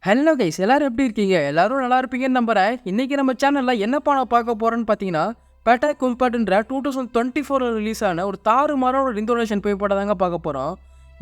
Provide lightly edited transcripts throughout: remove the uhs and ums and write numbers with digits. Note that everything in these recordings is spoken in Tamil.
ஹலோ கைஸ், எல்லாரும் எப்படி இருக்கீங்க? எல்லாரும் நல்லா இருப்பீங்கன்னு நம்புறேன். இன்னைக்கு நம்ம சேனல்ல என்ன படம் பார்க்க போறோம்னு பார்த்தீங்கன்னா, பேட்டா கும்பாட்ன்ற 2024 ரிலீஸ் ஆன ஒரு தாறுமாறான ஒரு இந்தோனேஷியன் பேய் படம் தாங்க பார்க்க போறோம்.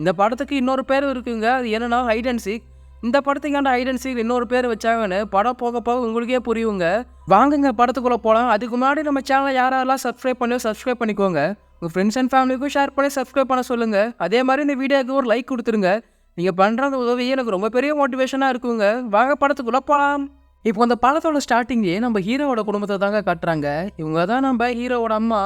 இந்த படத்துக்கு இன்னொரு பேர் இருக்குங்க. அது என்னன்னா ஹைட் அண்ட் சீக். இந்த படத்துக்கான ஹைட் அண்ட் சீக் இன்னொரு பேர் வச்சாங்கன்னு படம் போக போக உங்களுக்கே புரியுங்க. வாங்குங்க படத்துக்குள்ள போலாம். அதுக்கு முன்னாடி நம்ம சேனலை யாரெல்லாம் சப்ஸ்கிரைப் பண்ணியோ சப்ஸ்கிரைப் பண்ணிக்கோங்க. உங்கள் ஃப்ரெண்ட்ஸ் அண்ட் ஃபேமிலிக்கும் ஷேர் பண்ணி சப்ஸ்கிரைப் பண்ண சொல்லுங்க. அதே மாதிரி இந்த வீடியோக்கு ஒரு லைக் கொடுத்துருங்க. நீங்கள் பண்ணுற அந்த உதவியே எனக்கு ரொம்ப பெரிய மோட்டிவேஷனாக இருக்குங்க. வாங்க படத்துக்குள்ளே போகலாம். இப்போ அந்த படத்தோட ஸ்டார்டிங்லேயே நம்ம ஹீரோவோட குடும்பத்தை தாங்க காட்டுறாங்க. இவங்க தான் நம்ம ஹீரோவோட அம்மா.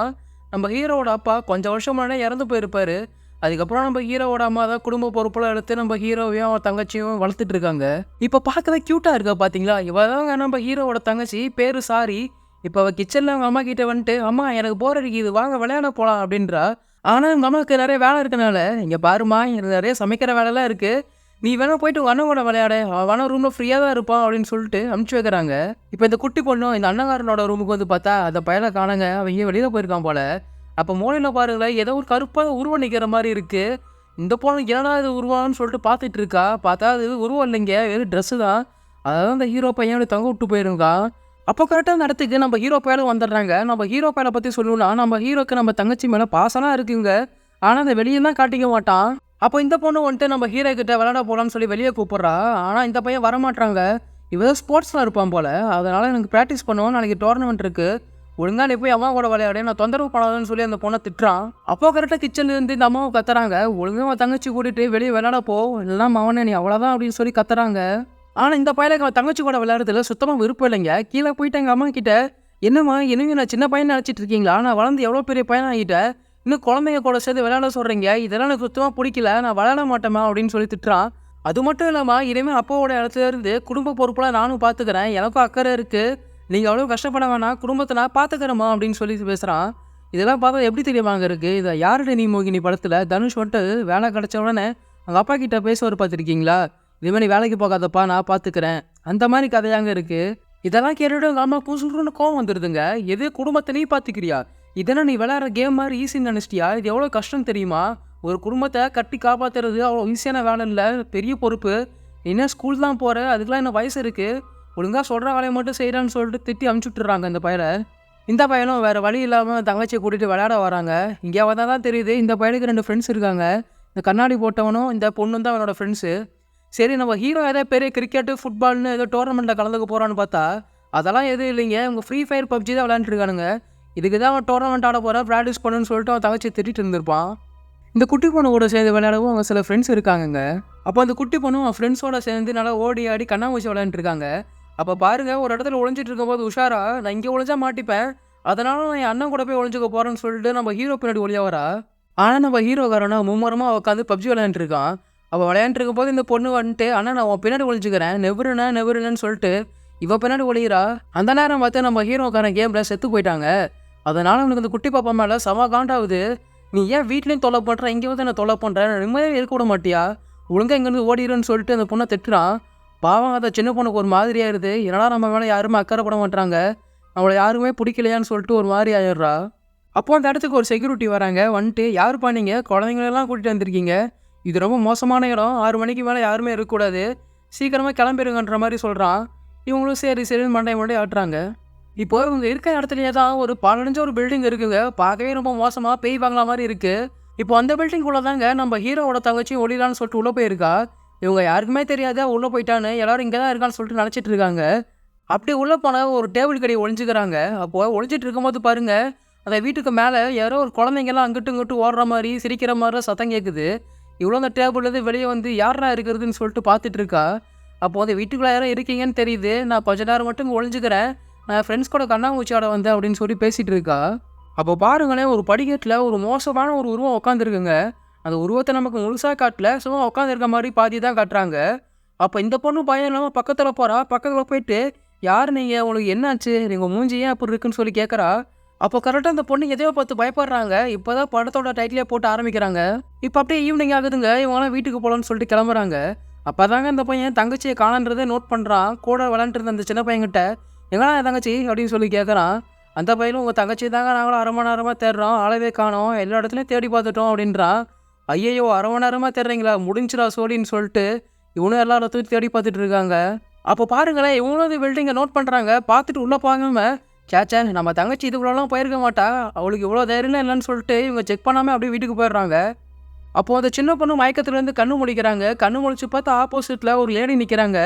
நம்ம ஹீரோவோட அப்பா கொஞ்சம் வருஷம் முன்னாடியே இறந்து போயிருப்பாரு. அதுக்கப்புறம் நம்ம ஹீரோவோட அம்மா தான் குடும்ப பொறுப்பெல்லாம் எடுத்து நம்ம ஹீரோவையும் அவன் தங்கச்சியும் வளர்த்துட்டு இருக்காங்க. இப்போ பார்க்கவே க்யூட்டாக இருக்கா பார்த்தீங்களா? இவ தாங்க நம்ம ஹீரோவோட தங்கச்சி, பேர் சாரி. இப்போ அவள் கிச்சனில் அவங்க அம்மா கிட்ட வந்துட்டு, அம்மா எனக்கு போர் அடிக்குது, வாங்க விளையாட போகலாம் அப்படின்றா. ஆனால் எங்கள் அம்மாவுக்கு நிறைய வேலை இருக்கனால, இங்கே பாருமா எனக்கு நிறைய சமைக்கிற வேலைலாம் இருக்குது, நீ வேணா போயிட்டு உங்கள் அண்ணன் கூட விளையாட, அவன் வேணா ரூமில் ஃப்ரீயாக தான் இருப்பான் அப்படின்னு சொல்லிட்டு அனுப்பிச்சி வைக்கிறாங்க. இப்போ இந்த குட்டி பொண்ணும் இந்த அண்ணங்காரனோட ரூமுக்கு வந்து பார்த்தா அதை பயலை காணங்க, அவங்க வெளியில் போயிருக்கான் போல. அப்போ மூலையில் பாருங்களேன், ஏதோ ஒரு கருப்பாக உருவம் நிற்கிற மாதிரி இருக்குது. இந்த பொண்ணு என்னடா இது உருவான்னு சொல்லிட்டு பார்த்துட்டு இருக்கா. பார்த்தா அது உருவம் இல்லைங்க, வெறும் ட்ரெஸ்ஸு தான். அதாவது அந்த ஹீரோ பையன் தங்க விட்டு போயிருக்கான். அப்போ கரெக்டாக அந்த இடத்துக்கு நம்ம ஹீரோ பயலும் வந்துடுறாங்க. நம்ம ஹீரோ பயலை பற்றி சொல்லணும்னா, நம்ம ஹீரோக்கு நம்ம தங்கச்சி மேலே பாசமாக இருக்குங்க. ஆனால் அதை வெளியே தான் காட்டிக்க மாட்டான். அப்போ இந்த பொண்ணு வந்துட்டு நம்ம ஹீரோ கிட்ட விளையாட போகலான்னு சொல்லி வெளியே கூப்பிட்றா. ஆனால் இந்த பையன் வரமாட்டாங்க. இவன் ஸ்போர்ட்ஸில் இருப்பான் போல். அதனால் எனக்கு ப்ராக்டிஸ் பண்ணுவோம், நாளைக்கு டோர்னமெண்ட் இருக்குது, ஒழுங்கா நீ போய் அம்மா கூட விளையாடு, நான் தொந்தரவு பண்ணாதுன்னு சொல்லி அந்த பொண்ணை திட்டுறான். அப்போ கரெக்டாக கிச்சன்லேருந்து இந்த அம்மாவை கத்துறாங்க, ஒழுங்காக அவன் தங்கச்சி கூட்டிகிட்டு வெளியே விளையாட போ, இல்லைனா அவனை நீ அவ்வளோதான் அப்படின்னு சொல்லி கத்துறாங்க. ஆனால் இந்த பையனுக்கு அவன் தங்கச்சி கூட விளையாடுறதுல சுத்தமாக விருப்பம் இல்லைங்க. கீழே போயிட்டு எங்கள் அம்மா கிட்ட, என்னம்மா இன்னும் நான் சின்ன பையன் நினச்சிட்டு இருக்கீங்களா, நான் வளர்ந்து எவ்வளோ பெரிய பையன் ஆகிட்டேன், இன்னும் குழந்தைங்க கூட சேர்ந்து விளையாட சொல்கிறீங்க, இதெல்லாம் எனக்கு சுத்தமாக பிடிக்கல, நான் விளையாட மாட்டேமா அப்படின்னு சொல்லி திட்டுறான். அது மட்டும் இல்லாமல் இனிமேல் அப்பாவோட இடத்துல இருந்து குடும்ப பொறுப்பெல்லாம் நானும் பார்த்துக்கிறேன், எனக்கும் அக்கறை இருக்குது, நீங்கள் அவ்வளோ கஷ்டப்பட வேணாம், குடும்பத்தை நான் பார்த்துக்கிறேம்மா அப்படின்னு சொல்லி பேசுகிறான். இதெல்லாம் பார்த்தா எப்படி தெரியுமாங்க இருக்குது, இதை யாருடைய நீ மோகினி படத்தில் தனுஷ் வந்துட்டு வேலை கிடச்ச உடனே அவங்க அப்பா கிட்ட பேசுவார் பார்த்துருக்கீங்களா, இதுமாதிரி வேலைக்கு போகாதப்பா நான் பார்த்துக்கிறேன், அந்த மாதிரி கதையாங்க இருக்குது. இதெல்லாம் கேட்டுட்டு எங்கள் அம்மா கூசுன்னு கோவம் வந்துடுதுங்க. எது குடும்பத்தை நீ பார்த்துக்கிறியா, இதெல்லாம் நீ விளையாடுற கேம் மாதிரி ஈஸின்னு நினச்சிட்டியா, இது எவ்வளோ கஷ்டம் தெரியுமா, ஒரு குடும்பத்தை கட்டி காப்பாற்றுறது அவ்வளோ ஈஸியான வேலை இல்லை, பெரிய பொறுப்பு, என்ன ஸ்கூல் தான் போகிற, அதுக்கெலாம் என்ன வயசு இருக்குது, ஒழுங்காக சொல்கிற வேலையை மட்டும் செய்கிறான்னு சொல்லிட்டு திட்டி அனுப்பிச்சுட்றாங்க இந்த பையனை. இந்த பையனும் வேறு வழி இல்லாமல் தங்கச்சியை கூட்டிகிட்டு விளையாட வராங்க. இங்கே வந்தால் தான் தெரியுது இந்த பையனுக்கு 2 ஃப்ரெண்ட்ஸ் இருக்காங்க. இந்த கண்ணாடி போட்டவனும் இந்த பொண்ணும் தான் அவனோட ஃப்ரெண்ட்ஸு. சரி, நம்ம ஹீரோ ஏதோ பெரிய கிரிக்கெட்டு ஃபுட்பால்னு ஏதோ டோர்னமெண்ட்டில் கலந்துக்க போகிறான்னு பார்த்தா அதெல்லாம் எதுவும் இல்லைங்க. அவங்க ஃப்ரீ ஃபயர் பப்ஜி தான் விளையாண்டுருக்கானுங்க. இதுக்கு தான் அவன் டோர்னமெண்ட் ஆட போகிறான், ப்ராக்டிஸ் பண்ணுன்னு சொல்லிட்டு அவன் தங்கச்சி திட்டிகிட்டு இருந்திருப்பான். இந்த குட்டி பொண்ணு கூட சேர்ந்து விளையாடவும் அவங்க சில ஃப்ரெண்ட்ஸ் இருக்காங்கங்க. அப்போ அந்த குட்டி பொண்ணும் அவன் ஃப்ரெண்ட்ஸோட சேர்ந்து நல்லா ஓடி ஆடி கண்ணாமூச்சி விளையாண்டுருக்காங்க. அப்போ பாருங்கள், ஒரு இடத்துல ஒளிஞ்சிட்டு இருக்கும்போது உஷாரா, நான் இங்கே ஒளிஞ்சா மாட்டிப்பேன், அதனால நான் என் அண்ணன் கூட போய் ஒளிஞ்சுக்க போகிறேன்னு சொல்லிட்டு நம்ம ஹீரோ பின்னாடி ஒளியா வரா. ஆனால் நம்ம ஹீரோக்காரனா மும்மரமாக உட்காந்து பப்ஜி விளையாண்டுருக்கான். அவள் விளையாண்டுருக்கும் போது இந்த பொண்ணு வந்துட்டு, அண்ணா நான் உன் பின்னாடி ஒழிஞ்சுக்கிறேன், நெவருன்னு சொல்லிட்டு இவ பின்னாடி ஒழிகிறா. அந்த நேரம் பார்த்து நம்ம ஹீரோக்காரன் கேமில் செத்து போயிட்டாங்க. அதனால் அவனுக்கு அந்த குட்டி பாப்பா மேலே செம காண்டாகுது. நீ ஏன் வீட்லேயும் தொலை பண்ணுற, இங்கே வந்து என்ன தொலை பண்ணுறேன், நிம்மதியாக இருக்க விட மாட்டியா, ஒழுங்காக இங்கேருந்து ஓடிடுன்னு சொல்லிட்டு அந்த பொண்ணை திட்டுறான். பாவம், அதை சின்ன பொண்ணுக்கு ஒரு மாதிரியாயிருது. என்னடா நம்ம மேலே யாருமே அக்கறைப்பட மாட்டாங்க, அவளை யாருமே பிடிக்கலையான்னு சொல்லிட்டு ஒரு மாதிரி ஆயிடுறா. அப்போ அந்த இடத்துக்கு ஒரு செக்யூரிட்டி வராங்க. வந்துட்டு, யாருப்பா நீங்கள், குழந்தைங்களெல்லாம் கூட்டிகிட்டு வந்திருக்கீங்க, இது ரொம்ப மோசமான இடம், 6 மணிக்கு மேலே யாருமே இருக்கக்கூடாது, சீக்கிரமாக கிளம்பிடுங்கன்ற மாதிரி சொல்கிறான். இவங்களும் சரி சரின்னு மண்டை ஆட்டுறாங்க. இப்போது இவங்க இருக்கிற இடத்துலையே தான் ஒரு பழஞ்ச ஒரு பில்டிங் இருக்குங்க. பார்க்கவே ரொம்ப மோசமாக பேய் வாங்கலாம் மாதிரி இருக்குது. இப்போ அந்த பில்டிங்குள்ளே தாங்க நம்ம ஹீரோவோட தங்கச்சியும் ஒளிலான்னு சொல்லிட்டு உள்ளே போயிருக்கா. இவங்க யாருக்குமே தெரியாத உள்ளே போயிட்டான்னு, எல்லோரும் இங்கே தான் இருக்கான்னு சொல்லிட்டு நினச்சிட்டு இருக்காங்க. அப்படி உள்ளே போனால் ஒரு டேபிள் கடையை ஒழிஞ்சுக்கிறாங்க. அப்போது ஒழிஞ்சிட்டு இருக்கும்போது பாருங்கள், அந்த வீட்டுக்கு மேலே யாரோ ஒரு குழந்தைங்கெல்லாம் அங்கிட்டு இங்கிட்டு ஓடுற மாதிரி சிரிக்கிற மாதிரி சத்தம் கேட்குது. இவ்வளோ அந்த டேபிள்லேருந்து வெளியே வந்து யாரா இருக்கிறதுன்னு சொல்லிட்டு பார்த்துட்டு இருக்கா. அப்போது அந்த வீட்டுக்குள்ளே யாரும் இருக்கீங்கன்னு தெரியுது, நான் கொஞ்ச நேரம் மட்டும் ஒழிஞ்சுக்கிறேன், நான் ஃப்ரெண்ட்ஸ் கூட கண்ணாமூச்சி ஆட வந்தேன் அப்படின்னு சொல்லி பேசிகிட்டு இருக்கா. அப்போ பாருங்களேன், ஒரு படிக்கட்டில் ஒரு மோசமான ஒரு உருவம் உட்காந்துருக்குங்க. அந்த உருவத்தை நமக்கு முழுசாக காட்டல, சும்மா உட்காந்துருக்க மாதிரி பாதி தான் காட்டுறாங்க. அப்போ இந்த பொண்ணு பயம் இல்லாமல் பக்கத்தில் போகிறா. பக்கத்தில் போயிட்டு, யார் நீங்கள், உங்களுக்கு என்னாச்சு, நீங்கள் மூஞ்சி ஏன் அப்படி இருக்குன்னு சொல்லி கேட்குறா. அப்போ கரெக்டாக அந்த பொண்ணு எதையோ பார்த்து பயப்படுறாங்க. இப்போ தான் படத்தோட டைட்டிலே போட்டு ஆரம்பிக்கிறாங்க. இப்போ அப்படியே ஈவினிங் ஆகுதுங்க. இவங்களாம் வீட்டுக்கு போகலான்னு சொல்லிட்டு கிளம்புறாங்க. அப்போ தாங்க அந்த பையன் தங்கச்சியை காணன்றதை நோட் பண்ணுறான். கூட விளாண்டுருந்த அந்த சின்ன பையன்கிட்ட, எங்கடா என் தங்கச்சி அப்படின்னு சொல்லி கேட்குறான். அந்த பையனும், உங்கள் தங்கச்சி தாங்க நாங்களும் 1/2 மணி நேரமாக தேடுறோம், ஆளவே காணோம், எல்லா இடத்துலையும் தேடி பார்த்துட்டோம் அப்படின்றான். ஐயையோ, 1/2 மணி நேரமாக தேடுறீங்களா, முடிஞ்சிடா சோழின்னு சொல்லிட்டு இவனும் எல்லா இடத்தையும் தேடி பார்த்துட்டு இருக்காங்க. அப்போ பாருங்களேன், இவங்களும் இந்த பில்டிங்கை நோட் பண்ணுறாங்க. பார்த்துட்டு உள்ளே போகாம சேச்சே நம்ம தங்கச்சி இதுக்குள்ளலாம் போயிருக்க மாட்டா, அவளுக்கு இவ்வளோ தைரியம்லாம் இல்லைன்னு சொல்லிட்டு இவங்க செக் பண்ணாமல் அப்படியே வீட்டுக்கு போயிடுறாங்க. அப்போது அந்த சின்ன பொண்ணு மயக்கத்துலேருந்து கண்ணு முழிக்கிறாங்க. கண்ணு முழிச்சு பார்த்தா ஆப்போசிட்டில் ஒரு லேடி நிற்கிறாங்க.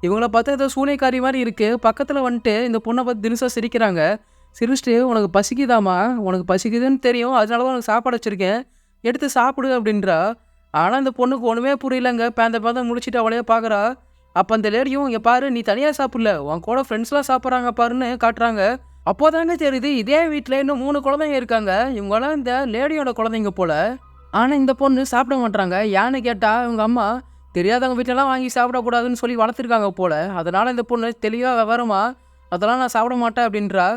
இவங்கள பார்த்தா ஏதோ சூனியக்காரி மாதிரி இருக்குது. பக்கத்தில் வந்துட்டு இந்த பொண்ணை பார்த்து தினுசாக சிரிக்கிறாங்க. சிரிச்சிட்டு உனக்கு பசிக்குதாம்மா, உனக்கு பசிக்குதுன்னு தெரியும், அதனால தான் உனக்கு சாப்பாடு வச்சுருக்கேன், எடுத்து சாப்பிடு அப்படின்றா. ஆனால் இந்த பொண்ணுக்கு ஒன்றுமே புரியலங்க. பேந்த முடிச்சுட்டு அவளையே பார்க்குறா. அப்போ அந்த லேடியும் இங்கே பாரு, நீ தனியாக சாப்பிடல, உன் கூட ஃப்ரெண்ட்ஸ்லாம் சாப்பிட்றாங்க பாருன்னு காட்டுறாங்க. அப்போதாங்க தெரியுது இதே வீட்டில் இன்னும் 3 குழந்தைங்க இருக்காங்க. இவங்களாம் இந்த லேடியோட குழந்தைங்க போல. ஆனால் இந்த பொண்ணு சாப்பிட மாட்றாங்க. ஏன்னு கேட்டால் இவங்க அம்மா தெரியாதவங்க வீட்டிலலாம் வாங்கி சாப்பிடக்கூடாதுன்னு சொல்லி வளர்த்துருக்காங்க போல். அதனால் இந்த பொண்ணு தெளிவாக விவரமா அதெல்லாம் நான் சாப்பிட மாட்டேன் அப்படின்றா.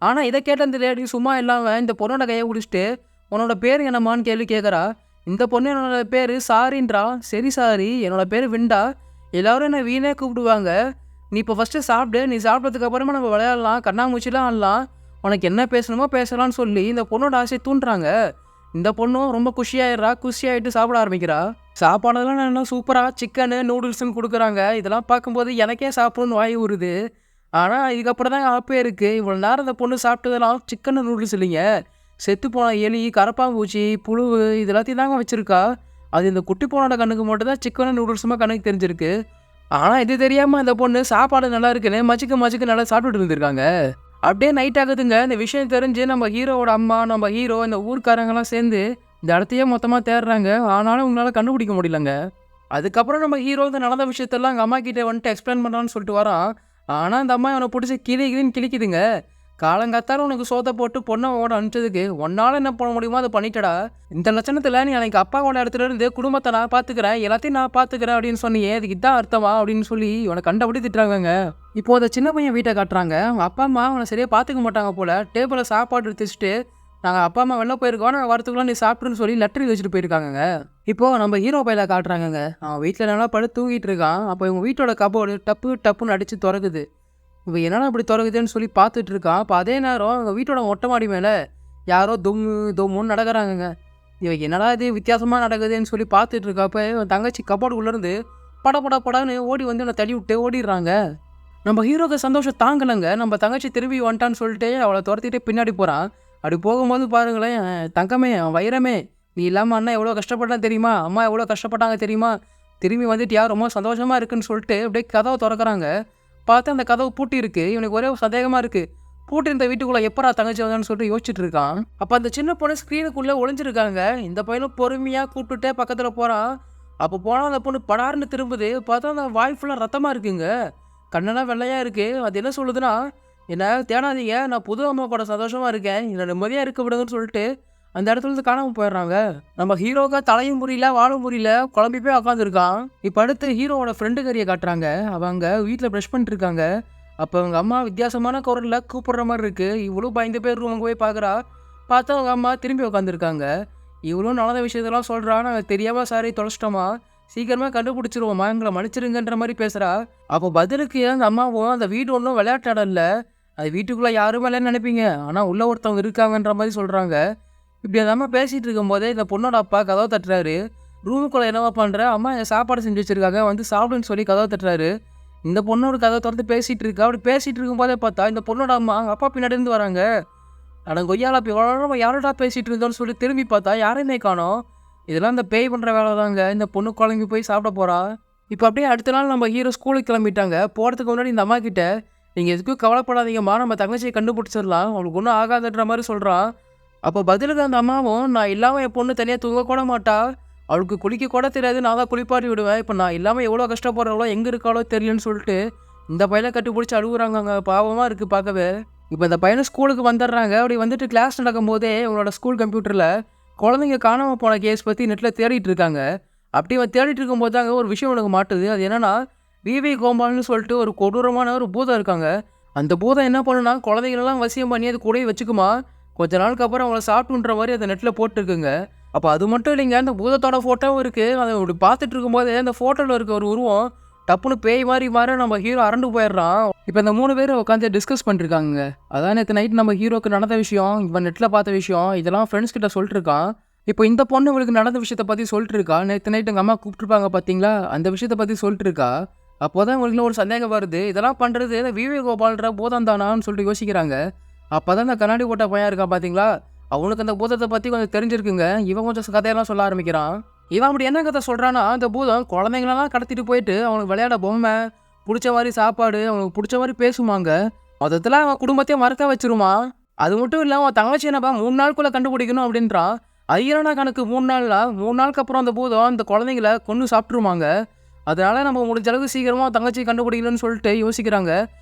ஆனால் இதை கேட்ட இந்த லேடி சும்மா இல்லாமல் இந்த பொண்ணோட கையை பிடிச்சிட்டு உன்னோட பேர் என்னம்மான்னு கேள்வி கேட்குறா. இந்த பொண்ணு என்னோட பேர் சாரின்றா. சரி சாரி, என்னோட பேர் விண்டா, எல்லோரும் என்னை வீணே கூப்பிடுவாங்க. நீ இப்போ ஃபஸ்ட்டு சாப்பிடு, நீ சாப்பிட்டதுக்கு அப்புறமா நம்ம விளையாடலாம், கண்ணாமூச்சிலாம் ஆடலாம், உனக்கு என்ன பேசணுமோ பேசலாம்னு சொல்லி இந்த பொண்ணோட ஆசையை தூண்டுறாங்க. இந்த பொண்ணும் ரொம்ப குஷியாயிடுறா. குஷியாகிட்டு சாப்பிட ஆரம்பிக்கிறா. சாப்பாடெல்லாம் நல்லா சூப்பராக சிக்கனு நூடுல்ஸ்ன்னு கொடுக்குறாங்க. இதெல்லாம் பார்க்கும்போது எனக்கே சாப்பிடணும்னு வாய் ஊறுது. ஆனால் இதுக்கப்புறம் தான் ஆப்பே இருக்குது. இவ்வளோ நேரம் இந்த பொண்ணு சாப்பிட்டதெல்லாம் சிக்கன் நூடுல்ஸ் இல்லைங்க, செத்து போன எலி, கரப்பாம்பூச்சி, புழு, இது எல்லாத்தையும் தாங்க வச்சுருக்கா. அது இந்த குட்டி பொண்ணோட கண்ணுக்கு மட்டும் தான் சிக்கன் நூடுல்ஸுமா கண்ணுக்கு தெரிஞ்சிருக்கு. ஆனால் இது தெரியாமல் இந்த பொண்ணு சாப்பாடு நல்லா இருக்குன்னு மச்சிக்கு நல்லா சாப்பிட்டுட்டு இருந்திருக்காங்க. அப்படியே நைட் ஆகுதுங்க. இந்த விஷயம் தெரிஞ்சு நம்ம ஹீரோவோட அம்மா, நம்ம ஹீரோ, இந்த ஊர்க்காரங்கெல்லாம் சேர்ந்து இந்த இடத்தையே மொத்தமாக தேடுறாங்க. ஆனாலும் உங்களால் கண்டுபிடிக்க முடியலங்க. அதுக்கப்புறம் நம்ம ஹீரோ இந்த நடந்த விஷயத்தெல்லாம் எங்கள் அம்மா கிட்டே வந்துட்டு எக்ஸ்பிளைன் பண்ணுறான்னு சொல்லிட்டு வரான். ஆனால் இந்த அம்மா அவனை பிடிச்சி கிளின்னு கிழிக்குதுங்க. காலங்காத்தாலும் உனக்கு சோத்தை போட்டு பொண்ணை ஓட அனுப்பிச்சதுக்கு உன்னால் என்ன பண்ண முடியுமோ அதை பண்ணிட்டடா. இந்த லட்சணத்தில் நீ எனக்கு அப்பாவோட இடத்துல இருந்து குடும்பத்தை நான் பார்த்துக்கிறேன், எல்லாத்தையும் நான் பார்த்துக்கிறேன் அப்படின்னு சொன்னியே, அதுக்கு இதான் அர்த்தமா அப்படின்னு சொல்லி இவனை கண்டபடி திட்டுறாங்க. இப்போ அந்த சின்ன பையன் வீட்டை காட்டுறாங்க. அவங்க அப்பா அம்மா அவனை சரியாக பார்த்துக்க மாட்டாங்க போல். டேபிளில் சாப்பாடு எடுத்துச்சுட்டு நாங்கள் அப்பா அம்மா வெளில போயிருக்கோம், நாங்கள் வரத்துக்குலாம் நீ சாப்பிட்டுன்னு சொல்லி லெட்டர் வச்சுட்டு போயிருக்காங்க. இப்போது நம்ம ஹீரோ பையில காட்டுறாங்க. அவன் வீட்டில் நல்லா படுத்து தூங்கிட்டு இருக்கான். அப்போ இவங்க வீட்டோட கபோர்டு டப்புன்னு அடித்து திறக்குது. இப்போ என்னடா இப்படி திறக்குதுன்னு சொல்லி பார்த்துட்டு இருக்கான். அப்போ அதே நேரம் எங்கள் வீட்டோட மொட்டை மாடி மேலே யாரோ தொம்முன்னு நடக்கிறாங்கங்க. இவன் என்னடா இது வித்தியாசமாக நடக்குதுன்னு சொல்லி பார்த்துட்டு இருக்கா. அப்போ இவன் தங்கச்சி கபோர்டுக்குள்ளேருந்து படன்னு ஓடி வந்து என்னை தள்ளி விட்டு ஓடிடுறாங்க. நம்ம ஹீரோக்கு சந்தோஷம் தாங்கலைங்க. நம்ம தங்கச்சி திரும்பி வந்துட்டான்னு சொல்லிட்டு அவளை துரத்திட்டு பின்னாடி போகிறான். அப்படி போகும்போது பாருங்களேன், தங்கமே, வைரமே, நீ இல்லாமல் அண்ணா எவ்வளோ கஷ்டப்பட்டான் தெரியுமா, அம்மா எவ்வளோ கஷ்டப்பட்டாங்க தெரியுமா, திரும்பி வந்துட்டு யார் ரொம்ப சந்தோஷமாக இருக்குன்னு சொல்லிட்டு அப்படியே கதவை திறக்கிறாங்க. பார்த்து அந்த கதவு பூட்டி இருக்குது. இவனுக்கு ஒரே சந்தேகமாக இருக்குது, பூட்டி இந்த வீட்டுக்குள்ளே எப்பரா தங்கச்சி வந்தான்னு சொல்லிட்டு யோசிச்சுட்டு இருக்கான். அப்போ அந்த சின்ன பொண்ணு ஸ்க்ரீனுக்குள்ளே ஒளிஞ்சிருக்காங்க. இந்த பையனும் பொறுமையாக கூப்பிட்டுட்டே பக்கத்தில் போகிறான். அப்போ போனால் அந்த பொண்ணு படார்னு திரும்புது. பார்த்தா அந்த வாய் ஃபுல்லாக ரத்தமாக இருக்குங்க. கண்ணெல்லாம் வெள்ளையாக இருக்குது. அது என்ன சொல்லுதுன்னா, என்ன தேடாதீங்க, நான் புது அம்மா கூட சந்தோஷமாக இருக்கேன், என்னை நிம்மதியாக இருக்க விடுங்கன்னு சொல்லிட்டு அந்த இடத்துலேருந்து காணாமல் போயிடுறாங்க. நம்ம ஹீரோக்கு தலையும் முறியல, வாழும் முறியல, குழம்பி போய் உட்காந்துருக்கான். இப்போ அடுத்து ஹீரோவோட ஃப்ரெண்டு கறியை காட்டுறாங்க. அவங்க வீட்டில் ப்ரஷ் பண்ணிட்டு இருக்காங்க. அப்போ அவங்க அம்மா வித்தியாசமான குரலில் கூப்பிட்ற மாதிரி இருக்குது. இவ்வளோ பயந்து பேர் ரூமுக்கு போய் பார்க்குறா. பார்த்தா அவங்க அம்மா திரும்பி உட்காந்துருக்காங்க. இவ்வளோ நடந்த விஷயத்தெல்லாம் சொல்கிறா. நாங்கள் தெரியாமல் சாரி தொலைச்சிட்டோமா, சீக்கிரமாக கண்டுபிடிச்சிருவோம்மா, எங்களை மன்னிச்சிருங்கன்ற மாதிரி பேசுகிறா. அப்போ பதிலுக்கு அந்த அம்மாவும் அந்த வீடு ஒன்றும் விளையாட்டு இடம் இல்லை, அது வீட்டுக்குள்ளே யாரும் இல்லைன்னு நினைப்பீங்க, ஆனால் உள்ளே ஒருத்தவங்க இருக்காங்கன்ற மாதிரி சொல்கிறாங்க. இப்படி அந்த அம்மா பேசிகிட்டு இருக்கும்போதே இந்த பொண்ணோட அப்பா கதவை தட்டுறாரு. ரூமுக்குள்ளே என்னவா பண்ணுற, அம்மா என் சாப்பாடு செஞ்சு வச்சுருக்காங்க, வந்து சாப்பிடுன்னு சொல்லி கதவை தட்டுறாரு. இந்த பொண்ணோட கதவை திறந்து பேசிகிட்டு இருக்கா. அப்படி பேசிகிட்டு இருக்கும்போதே பார்த்தா இந்த பொண்ணோட அம்மா அவங்க அப்பா பின்னாடி இருந்து வராங்க. அட கொய்யாலா போய் யாரோடா பேசிகிட்டு இருந்தோன்னு சொல்லி திரும்பி பார்த்தா யாரையுமே காணோம். இதெல்லாம் இந்த பேய் பண்ணுற வேலை தாங்க. இந்த பொண்ணு குழம்பி போய் சாப்பிட போகிறா. இப்போ அப்படியே அடுத்த நாள் நம்ம ஹீரோ ஸ்கூலுக்கு கிளம்பிட்டாங்க. போகிறதுக்கு முன்னாடி இந்த அம்மா கிட்ட, நீங்கள் எதுக்கும் கவலைப்படாதீங்கம்மா, நம்ம தங்கச்சியை கண்டுபிடிச்சிடலாம், அவளுக்கு ஒன்றும் ஆகாதுன்ற மாதிரி சொல்கிறான். அப்போ பதிலுக்கு அந்த அம்மாவும், நான் இல்லாமல் என் பொண்ணு தனியாக தூங்க கூட மாட்டா, அவளுக்கு குளிக்க கூட தெரியாது, நான் தான் குளிப்பாட்டி விடுவேன், இப்போ நான் இல்லாமல் எவ்வளோ கஷ்டப்படுறவளோ, எங்கே இருக்காளோ தெரியலன்னு சொல்லிட்டு இந்த பையனை கட்டிப்பிடிச்சி அழுகுறாங்க. அங்கே பாவமாக இருக்குது பார்க்கவே. இப்போ இந்த பையனை ஸ்கூலுக்கு வந்துடுறாங்க. அப்படி வந்துட்டு கிளாஸ் நடக்கும் போதே இவங்களோட ஸ்கூல் கம்ப்யூட்டரில் குழந்தைங்க காணாமல் போன கேஸ் பற்றி நெட்டில் தேடிட்டு இருக்காங்க. அப்படி அவன் தேடிட்டு இருக்கும்போது தாங்க ஒரு விஷயம் உனக்கு மாட்டுது. அது என்னன்னா, விவி கோபால்னு சொல்லிட்டு ஒரு கொடூரமான ஒரு பூதம் இருக்காங்க. அந்த பூதம் என்ன பண்ணுன்னா, குழந்தைங்களெல்லாம் வசியம் பண்ணி அது கூடயே வச்சுக்குமா, கொஞ்ச நாளுக்கு அப்புறம் அவளை சாப்பிட்டுன்ற மாதிரி அந்த நெட்டில் போட்டுருக்குங்க. அப்போ அது மட்டும் இல்லைங்க, அந்த பூதத்தோட ஃபோட்டோவும் இருக்குது. அதை இப்படி பார்த்துட்டு இருக்கும்போது அந்த ஃபோட்டோவில் இருக்க ஒரு உருவம் டப்புன்னு பேய் மாதிரி நம்ம ஹீரோ அரண்டு போயிடுறான். இப்போ இந்த 3 பேர் உட்காந்து டிஸ்கஸ் பண்ணிருக்காங்க. அதான் நேற்று நைட் நம்ம ஹீரோக்கு நடந்த விஷயம், இவன் நெட்டில் பார்த்த விஷயம், இதெல்லாம் ஃப்ரெண்ட்ஸ் கிட்ட சொல்லிட்டு இருக்கான். இப்போ இந்த பொண்ணு இவளுக்கு நடந்த விஷயத்த பத்தி சொல்லிட்டு இருக்கா. நேத்து நைட் எங்க அம்மா கூப்பிட்டுருப்பாங்க பார்த்தீங்களா? அந்த விஷயத்த பத்தி சொல்லிட்டு இருக்கா. அப்போதான் இவளுக்குள்ள ஒரு சந்தேகம் வருது. இதெல்லாம் பண்றது இந்த வி.வே. கோபால்ன்ற பூதம் தானான்னு சொல்லிட்டு யோசிக்கிறாங்க. அப்பதான் இந்த கண்ணாடி போட்ட பையன் இருக்கான் பார்த்தீங்களா? அவனுக்கு அந்த பூதத்த பத்தி கொஞ்சம் தெரிஞ்சிருக்குங்க. இவன் கொஞ்சம் கதையெல்லாம் சொல்ல ஆரம்பிக்கிறான். இவன் அப்படி என்ன கதை சொல்றான்னா, அந்த பூதம் குழந்தைங்களெல்லாம் கடத்திட்டு போயிட்டு அவனுக்கு விளையாட பொம்மை, புடிச்ச மாரி சாப்பாடு, அவனுக்கு புடிச்ச மாரி பேசுமாங்க. மொத்தத்துல அவன் குடும்பத்தையே மறக்க வச்சிருமான். அது மட்டும் இல்லாம அவன் தங்கச்சி என்னப்பா 3 நாளுக்குள்ள கண்டுபிடிக்கணும் அப்படின்றான். ஐயரானா கணக்கு 3 நாள்ல 3 நாளுக்கு அப்புறம் அந்த பூதம் அந்த குழந்தைங்கள கொன்னு சாப்பிட்டுருமாங்க. அதனால நம்ம முடிஞ்ச அளவுக்கு சீக்கிரமா தங்கச்சி கண்டுபிடிக்கணும்னு சொல்லிட்டு யோசிக்கிறாங்க.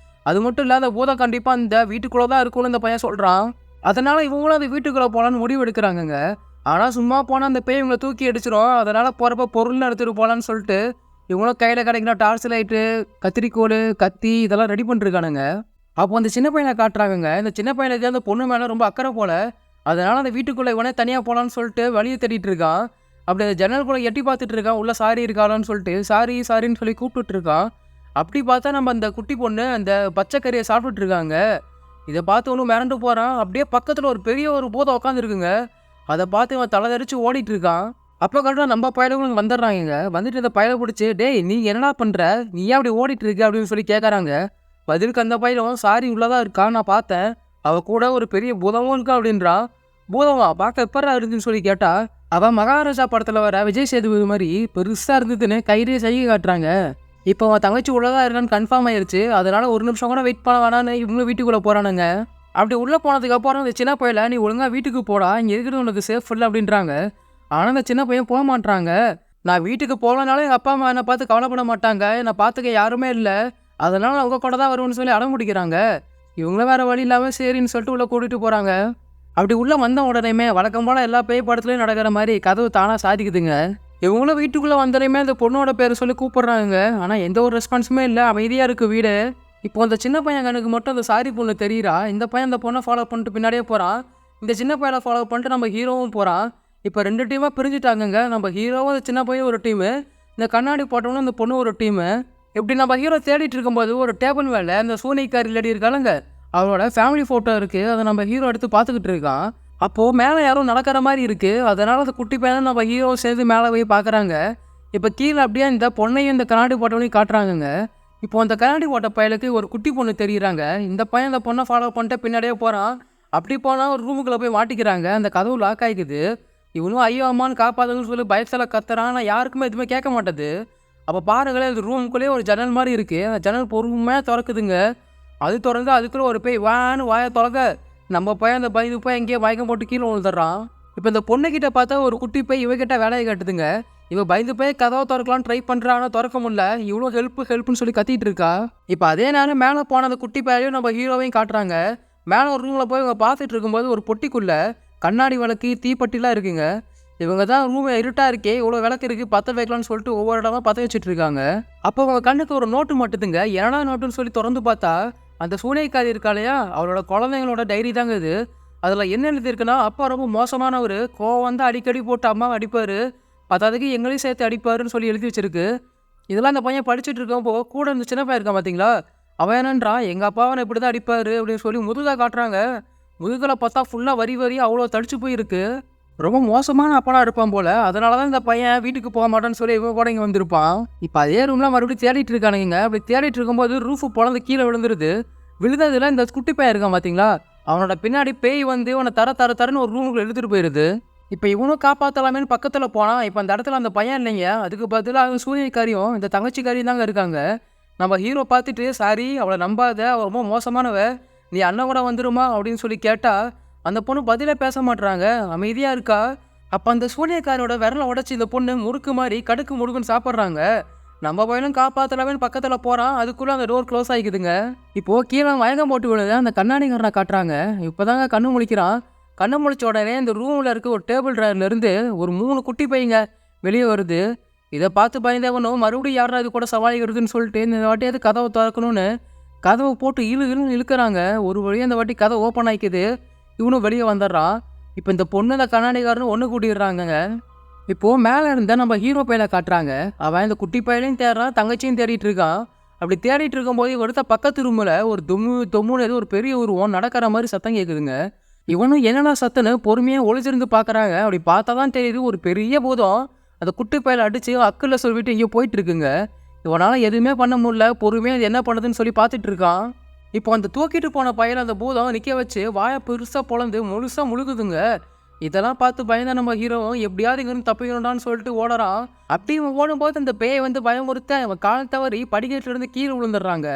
அது மட்டும் இல்ல அந்த பூதம் கண்டிப்பா இந்த வீட்டுக்குள்ள தான் இருக்கும்னு இந்த பையன் சொல்றான். அதனால இவங்களும் அந்த வீட்டுக்குள்ள போலான்னு முடிவு எடுக்கிறாங்கங்க. ஆனா சும்மா போனா அந்த பேய் இவங்கள தூக்கி அடிச்சிரும். அதனால போறப்ப பொருள்னு எடுத்துட்டு போலான்னு சொல்லிட்டு இவங்களும் கையில கிடைக்கிற டார்ச் லைட்டு, கத்திரிக்கோல், கத்தி இதெல்லாம் ரெடி பண்ணிருக்கானுங்க. அப்போ அந்த சின்ன பையனை காட்டுறாங்கங்க. இந்த சின்ன பையனுக்கு அந்த பொண்ணு மேல ரொம்ப அக்கறை போல. அதனால அந்த வீட்டுக்குள்ள இவனே தனியா போலான்னு சொல்லிட்டு வழிய தேடிட்டு இருக்கான். அப்படி அந்த ஜன்னலுக்குள்ள எட்டி பார்த்துட்டு இருக்கான். உள்ள சாரி இருக்காளான்னு சொல்லிட்டு சாரி சாரின்னு சொல்லி கூப்பிட்டுட்டு இருக்கான். அப்படி பார்த்தா நம்ம அந்த குட்டி பொண்ணு அந்த பச்சை கறியை சாப்பிட்டுட்டு இருக்காங்க. இதை பார்த்து ஒன்றும் மிரண்டு போறான். அப்படியே பக்கத்துல ஒரு பெரிய ஒரு பூதம் உட்காந்துருக்குங்க. அதை பார்த்து இவன் தலை தெரிச்சு ஓடிட்டு இருக்கான். அப்போ கரெக்டாக நம்ம பயலுகளும் வந்துடுறாங்க. வந்துட்டு இந்த பயலை பிடிச்சி, டேய் நீ என்னடா பண்ற, நீ ஏன் அப்படி ஓடிட்டு இருக்க அப்படின்னு சொல்லி கேட்கறாங்க. பதிலுக்கு அந்த பையலும் சாரி உள்ளதா இருக்கா, நான் பார்த்தேன், அவ கூட ஒரு பெரிய பூதமும் இருக்கா அப்படின்றான். பூதமா பார்க்க எப்படா இருந்துன்னு சொல்லி கேட்டா, அவன் மகாராஜா படத்துல வர விஜய் சேதுபதி மாதிரி பெருசா இருந்ததுன்னு கையிலேயே சைகை காட்டுறாங்க. இப்போ அவன் தங்கச்சி உள்ளதா இருக்கான்னு கன்ஃபார்ம் ஆயிருச்சு. அதனால ஒரு நிமிஷம் கூட வெயிட் பண்ண வேணான்னு இவங்களும் வீட்டுக்குள்ள போறானுங்க. அப்படி உள்ள போனதுக்கு அப்புறம் அந்த சின்ன பையல, நீ ஒழுங்கா வீட்டுக்கு போடா, இங்க இருக்கிறது உனக்கு சேஃப் இல்லை அப்படின்றாங்க. ஆனா அந்த சின்ன பையன் போக மாட்டாங்க. நான் வீட்டுக்கு போகலனாலும் எங்க அப்பா அம்மா என்னை பார்த்து கவலைப்பட மாட்டாங்க, என்னை பார்த்துக்க யாருமே இல்லை, அதனால நான் உங்க கூட தான் வருவேன்னு சொல்லி அடம் பிடிக்கிறாங்க. இவங்களும் வேற வழி இல்லாம சரின்னு சொல்லிட்டு உள்ள கூட்டிட்டு போறாங்க. அப்படி உள்ள வந்த உடனேமே வழக்கம் போல எல்லா பேய் படத்துலயும் நடக்கிற மாதிரி கதவு தானா சாதிக்குதுங்க. இவங்களும் வீட்டுக்குள்ள வந்தனையுமே அந்த பொண்ணோட பேரை சொல்லி கூப்பிடுறாங்க. ஆனா எந்த ஒரு ரெஸ்பான்ஸுமே இல்லை, அமைதியா இருக்கு வீடு. இப்போ அந்த சின்ன பையன் கணக்கு மட்டும் அந்த சாரி பொண்ணு தெரியுறா. இந்த பையன் அந்த பொண்ணை ஃபாலோ பண்ணிட்டு பின்னாடியே போறான். இந்த சின்ன பையனை ஃபாலோ பண்ணிட்டு நம்ம ஹீரோவும் போறான். இப்போ 2 டீமாக பிரிஞ்சுட்டாங்கங்க. நம்ம ஹீரோவும் அந்த சின்ன பையன் ஒரு டீமு, இந்த கண்ணாடி போட்டவனும் இந்த பொண்ணு ஒரு டீமு. இப்படி நம்ம ஹீரோ தேடிட்டு இருக்கும்போது ஒரு டேபிள் மேலே இந்த சூனிக்காரி லேடி இருக்காளுங்க, அவளோட ஃபேமிலி ஃபோட்டோ இருக்குது. அதை நம்ம ஹீரோ எடுத்து பார்த்துக்கிட்டு இருக்கான். அப்போது மேலே யாரும் நடக்கிற மாதிரி இருக்குது. அதனால் அந்த குட்டி பையனை நம்ம ஹீரோ சேர்ந்து மேலே போய் பார்க்குறாங்க. இப்போ கீழே அப்படியே இந்த பொண்ணையும் இந்த கண்ணாடி போட்டவனையும் காட்டுறாங்கங்க. இப்போ அந்த கண்ணாடி போட்ட பையலுக்கு ஒரு குட்டி பொண்ணு தெரியுறாங்க. இந்த பையன் அந்த பொண்ணை ஃபாலோ பண்ணிட்டு பின்னாடியே போகிறான். அப்படி போனால் ஒரு ரூமுக்குள்ளே போய் மாட்டிக்கிறாங்க. அந்த கதவு லாக் ஆகிக்குது. இவனும் ஐயோ அம்மான்னு காப்பாதுன்னு சொல்லி பயத்தில் கத்துறான். ஆனால் யாருக்குமே எதுவுமே கேட்க மாட்டேது. அப்போ பாருங்களேன், அது ரூமுக்குள்ளேயே ஒரு ஜன்னல் மாதிரி இருக்குது. அந்த ஜன்னல் பொறுமையாக திறக்குதுங்க. அது திறந்து அதுக்குள்ளே ஒரு பேய் வான்னு வாயை திறக்க, நம்ம பையன் அந்த பயந்து போய் எங்கேயோ மயக்கம் போட்டு கீழே விழுந்துடுறான். இப்போ இந்த பொண்ணுக்கிட்ட பார்த்தா ஒரு குட்டி போய் இவகிட்ட வேலையை காட்டுதுங்க. இவ பயந்து போய் கதவை திறக்கலான்னு ட்ரை பண்ணுறா, ஆனால் திறக்க முடியல. இவ்வளோ ஹெல்ப்னு சொல்லி கத்திட்டு இருக்கா. இப்போ அதே நேரம் மேலே போன அந்த குட்டி பையனையும் நம்ம ஹீரோவையும் காட்டுறாங்க. மேலே ஒரு ரூமில் போய் இவங்க பார்த்துட்டு இருக்கும்போது ஒரு பொட்டிக்குள்ளே கண்ணாடி விளக்கு, தீப்பெட்டிலாம் இருக்குங்க. இவங்க தான் ரூம் இருட்டாக இருக்கே, இவ்வளோ விளக்கு இருக்குது, பற்ற வைக்கலாம்னு சொல்லிட்டு ஒவ்வொரு இடமா பற்ற வச்சுட்டு இருக்காங்க. அப்போ அவங்க கண்ணுக்கு ஒரு நோட்டு மட்டுதுங்க. என்னடா நோட்டுன்னு சொல்லி திறந்து பார்த்தா அந்த சூனியக்காரி இருக்கா இல்லையா, அவளோட குழந்தைங்களோட டைரி தாங்க இது. அதில் என்ன எழுதியிருக்குன்னா, அப்பா ரொம்ப மோசமானவர், கோவம் வந்து அடிக்கடி போட்டு அம்மாவை அடிப்பார், பத்தாவதுக்கு எங்களையும் சேர்த்து அடிப்பாருன்னு சொல்லி எழுதி வச்சிருக்கு. இதெல்லாம் அந்த பையன் படிச்சுட்டு இருக்கப்போ கூட இந்த சின்ன பையன் இருக்கான் பார்த்தீங்களா, அவன் என்னன்றான், எங்கள் அப்பாவை இப்படி தான் அடிப்பார் அப்படின்னு சொல்லி முதுகாக காட்டுறாங்க. முதுகில் பார்த்தா ஃபுல்லாக வரி அவ்வளோ தடிச்சு போயிருக்கு. ரொம்ப மோசமான அப்பனா இருப்பான் போல. அதனால தான் இந்த பையன் வீட்டுக்கு போக மாட்டான்னு சொல்லி இவங்க கூட இங்கே வந்திருப்பான். இப்போ அதே ரூம்லாம் மறுபடியும் தேடிட்டு இருக்கானுங்க. அப்படி தேடிட்டு இருக்கும்போது ரூஃபு பொழந்து கீழே விழுந்துருது. விழுந்ததுல இந்த குட்டி பையன் இருக்கான் பார்த்தீங்களா, அவனோட பின்னாடி பேய் வந்து இவனை தரன்னு ஒரு ரூமுக்கு எடுத்துகிட்டு போயிடுது. இப்போ இவனும் காப்பாற்றலாமேன்னு பக்கத்தில் போனான். இப்போ அந்த இடத்துல அந்த பையன் இல்லைங்க, அதுக்கு பதிலாக அவன் சூரியக்காரியும் இந்த தங்கச்சிக்காரியும் தாங்க இருக்காங்க. நம்ம ஹீரோ பார்த்துட்டு, சாரி அவளை நம்பாத, அவள் ரொம்ப மோசமானவ, நீ அண்ணன் கூட வந்துருமா அப்படின்னு சொல்லி கேட்டால் அந்த பொண்ணு பதிலே பேச மாட்டுறாங்க, அமைதியாக இருக்கா. அப்போ அந்த சூனியக்காரோட விரலை உடச்சி இந்த பொண்ணு முறுக்கு மாதிரி கடுக்கு முடுக்குன்னு சாப்பிட்றாங்க. நம்ம பையனும் காப்பாற்றலாமேன்னு பக்கத்தில் போகிறான். அதுக்குள்ளே அந்த டோர் க்ளோஸ் ஆகிக்குதுங்க. இப்போது கீழே மயக்கம் போட்டு விழுது அந்த கண்ணாடிக்காரனை காட்டுறாங்க. இப்போ தாங்க கண்ணு முழிக்கிறான். கண்ணு முழிச்ச உடனே இந்த ரூமில் இருக்க ஒரு டேபிள் ட்ராயர்லேருந்து ஒரு 3 குட்டி பையங்க வெளியே வருது. இதை பார்த்து பயந்தவனும் மறுபடியும் யாரா இது கூட சவாலிக்கிறதுன்னு சொல்லிட்டு இந்த வாட்டியாவது கதவை திறக்கணும்னு கதவை போட்டு இழுன்னு இழுக்கிறாங்க. ஒரு வழியாக அந்த வாட்டி கதை ஓப்பன் ஆகிக்குது. இவனும் வெளியே வந்துடுறான். இப்போ இந்த பொண்ணு இந்த கண்ணாடிக்காரனும் ஒன்று கூட்டிடுறாங்கங்க. இப்போது மேலே இருந்தால் நம்ம ஹீரோ பையனை காட்டுறாங்க. அவன் இந்த குட்டி பையனையும் தேடுறான், தங்கச்சியும் தேடிட்டு இருக்கான். அப்படி தேடிட்டு இருக்கும்போது எடுத்த பக்கத்து ரூமில் ஒரு தொம்முன்னு ஏதோ ஒரு பெரிய உருவம் நடக்கிற மாதிரி சத்தம் கேட்குதுங்க. இவனும் என்னடா சத்துன்னு பொறுமையாக ஒளிச்சிருந்து பார்க்குறாங்க. அப்படி பார்த்தா தான் தெரியுது ஒரு பெரிய பூதம் அந்த குட்டி பயலை அடித்து அக்கில் சொல்லிட்டு எங்கேயோ போயிட்டு இருக்குங்க. இவனால் எதுவுமே பண்ண முடியல. பொறுமையாக அது என்ன பண்ணுதுன்னு சொல்லி பார்த்துட்டு இருக்கான். இப்போ அந்த தூக்கிட்டு போன பையனை அந்த பூதம் நிற்க வச்சு வாயை பெருசாக பொழந்து முழுசாக முழுகுதுங்க. இதெல்லாம் பார்த்து பயந்த நம்ம ஹீரோ எப்படியாவது இங்கிருந்து தப்பிக்கணும்டான்னு சொல்லிட்டு ஓடுறான். அப்படி இவன் ஓடும்போது அந்த பேயை வந்து பயமுறுத்த அவன் கால் தவறி படிக்கட்டிலிருந்து கீழே விழுந்துடுறாங்க.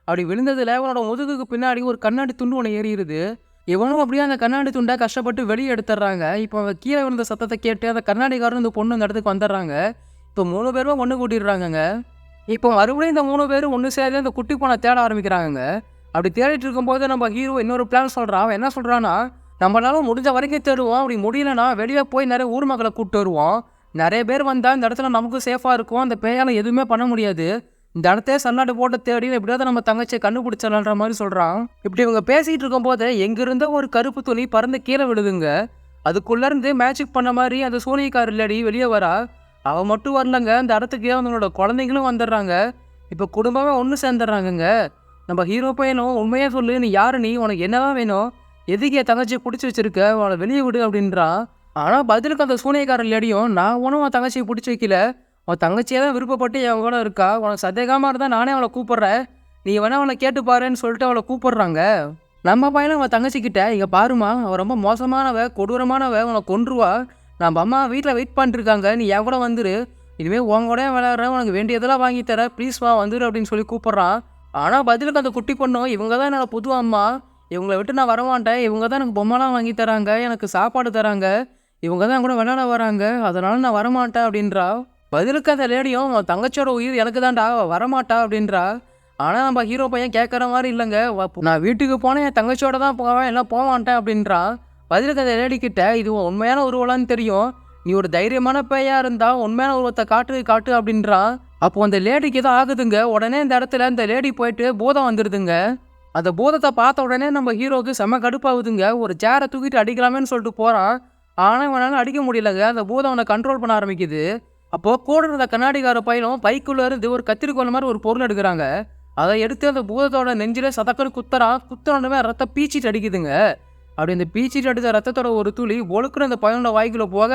அப்படி விழுந்ததில் அவனோட முதுகுக்கு பின்னாடி ஒரு கண்ணாடி துண்டு ஒன்று ஏறிடுது. இவனும் அப்படியே அந்த கண்ணாடி துண்டை கஷ்டப்பட்டு வெளியே எடுத்துடுறாங்க. இப்போ அவன் கீழே விழுந்த சத்தத்தை கேட்டு அந்த கண்ணாடிக்காரன் இந்த பொண்ணு இந்த இடத்துக்கு வந்துடுறாங்க. இப்போ 3 பேரும் ஒன்று கூட்டிடுறாங்கங்க. இப்போ மறுபடியும் இந்த 3 பேரும் ஒன்று சேர்ந்து அந்த குட்டி பொண்ணை தேட ஆரம்பிக்கிறாங்க. அப்படி தேடிட்டு இருக்கும்போது நம்ம ஹீரோ இன்னொரு பிளான் சொல்கிறான். அவன் என்ன சொல்கிறான்னா, நம்மளால முடிஞ்ச வரைக்கும் தேடுவோம். அப்படி முடியலன்னா வெளியே போய் நிறைய ஊர் மக்களை கூப்பிட்டு வருவோம். நிறைய பேர் வந்தால் இந்த இடத்துல நமக்கு சேஃபாக இருக்கும். அந்த பேயால் எதுவுமே பண்ண முடியாது. இந்த இடத்தையே சல்லாட்டு போட்டு தேடி எப்படியாவது நம்ம தங்கச்சியை கண்டுபிடிச்சிடலான்ற மாதிரி சொல்கிறான். இப்படி இவங்க பேசிகிட்டு இருக்கும்போது எங்கிருந்தோ ஒரு கருப்பு துணி பறந்து கீழே விழுதுங்க. அதுக்குள்ளேருந்து மேஜிக் பண்ண மாதிரி அந்த சூனியக்கார இல்லடி வெளியே வரா. அவன் மட்டும் வரலங்க, அந்த இடத்துக்கு அவங்களோட குழந்தைங்களும் வந்துடுறாங்க. இப்போ குடும்பமே ஒன்று சேர்ந்துடுறாங்கங்க. நம்ம ஹீரோ பையனும் உண்மையாக சொல்லு, நீ யாரு, நீ உனக்கு என்னதான் வேணும், எதுக்கு என் தங்கச்சியை பிடிச்சி வச்சிருக்க, அவளை வெளியே விடு அப்படின்றான். ஆனால் பதிலுக்கு அந்த சூனியக்கார இல்லடியும், நான் ஒன்றும் உன் தங்கச்சியை பிடிச்சி வைக்கல, உன் தங்கச்சியே தான் விருப்பப்பட்டு என் கூட இருக்கா, உனக்கு சந்தேகமாக இருந்தால் நானே அவளை கூப்பிட்றேன், நீ வேணா அவளை கேட்டு பாருன்னு சொல்லிட்டு அவளை கூப்பிட்றாங்க. நம்ம பையனும் அவன் தங்கச்சிக்கிட்ட, இங்கே பாருமா, அவள் ரொம்ப மோசமானவ, கொடூரமானவ, உன்னை கொன்றுவா, நம்ம அம்மா வீட்டில் வெயிட் பண்ணிருக்காங்க, நீ என் கூட வந்துரு, இனிமேல் உன் கூட விளையாடுறேன், உனக்கு வேண்டியதெல்லாம் வாங்கி தர, ப்ளீஸ் வா வந்துரு அப்படின்னு சொல்லி கூப்பிட்றான். ஆனால் பதிலுக்கு அந்த குட்டி பொண்ணும், இவங்க தான் என்னோட புது அம்மா, இவங்களை விட்டு நான் வரமாட்டேன், இவங்க தான் எனக்கு பொம்மைலாம் வாங்கி தராங்க, எனக்கு சாப்பாடு தராங்க, இவங்க தான் என் கூட விளையாட வராங்க, அதனால நான் வரமாட்டேன் அப்படின்றா. பதிலுக்கு அந்த லேடியும், அவன் தங்கச்சியோட உயிர் எனக்கு தான்டா, வரமாட்டா அப்படின்றா. ஆனால் நம்ம ஹீரோ பையன் கேட்குற மாதிரி இல்லைங்க, நான் வீட்டுக்கு போனேன் என் தங்கச்சியோட தான் போவேன், எல்லாம் போக மாட்டேன் அப்படின்றான். பதிலுக்கு அந்த லேடி கிட்ட, இது உண்மையான உருவலான்னு தெரியும், நீ ஒரு தைரியமான பேயா இருந்தா உண்மையான உருவத்தை காட்டு அப்படின்றான். அப்போ அந்த லேடிக்கு ஏதோ ஆகுதுங்க. உடனே இந்த இடத்துல இந்த லேடி போயிட்டு பூதம் வந்துடுதுங்க. அந்த பூதத்தை பார்த்த உடனே நம்ம ஹீரோக்கு செம கடுப்பாகுதுங்க. ஒரு சேரை தூக்கிட்டு அடிக்கலாமேன்னு சொல்லிட்டு போகிறான். ஆனால் இவனால அடிக்க முடியலங்க. அந்த பூதம் அவனை கண்ட்ரோல் பண்ண ஆரம்பிக்குது. அப்போது கூட இருந்த கண்ணாடிக்கார பையனும் பைக்குள்ளே இருந்து ஒரு கத்திரிக்கோல் மாதிரி ஒரு பொருள் எடுக்கிறாங்க. அதை எடுத்து அந்த பூதத்தோட நெஞ்சிலே சதக்கன்னு குத்துறான். குத்துறோடனே ரத்தம் பீச்சிட்டு அடிக்குதுங்க. அப்படி அந்த பீச்சிட்டு அடித்த ரத்தத்தோட ஒரு துளி ஒழுக்குற அந்த பையனோட வாய்க்குள்ளே போக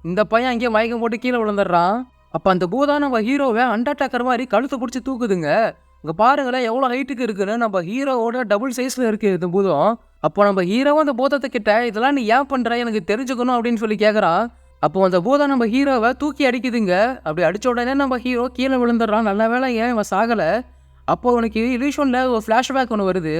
இந்த பையன் அங்கேயே மயக்கம் போட்டு கீழே விழுந்துடுறான். அப்போ அந்த பூதம் நம்ம ஹீரோவை அண்டர்டேக்கர் மாதிரி கழுத்தை பிடிச்சி தூக்குதுங்க. இங்கே பாருங்களேன் எவ்வளோ ஹைட்டுக்கு இருக்குன்னு, நம்ம ஹீரோவோட டபுள் சைஸில் இருக்குது இந்த பூதம். அப்போ நம்ம ஹீரோவும் அந்த பூதத்தை கிட்ட, இதெல்லாம் நீ ஏன் பண்ணுற, எனக்கு தெரிஞ்சுக்கணும் அப்படின்னு சொல்லி கேட்குறான். அப்போ அந்த பூதம் நம்ம ஹீரோவை தூக்கி அடிக்குதுங்க. அப்படி அடித்த உடனே நம்ம ஹீரோ கீழே விழுந்துடுறான். நல்ல வேலை ஏன் இவன் சாகலை. அப்போ அவனுக்கு இலியூஷனில் ஒரு ஃப்ளாஷ்பேக் ஒன்று வருது.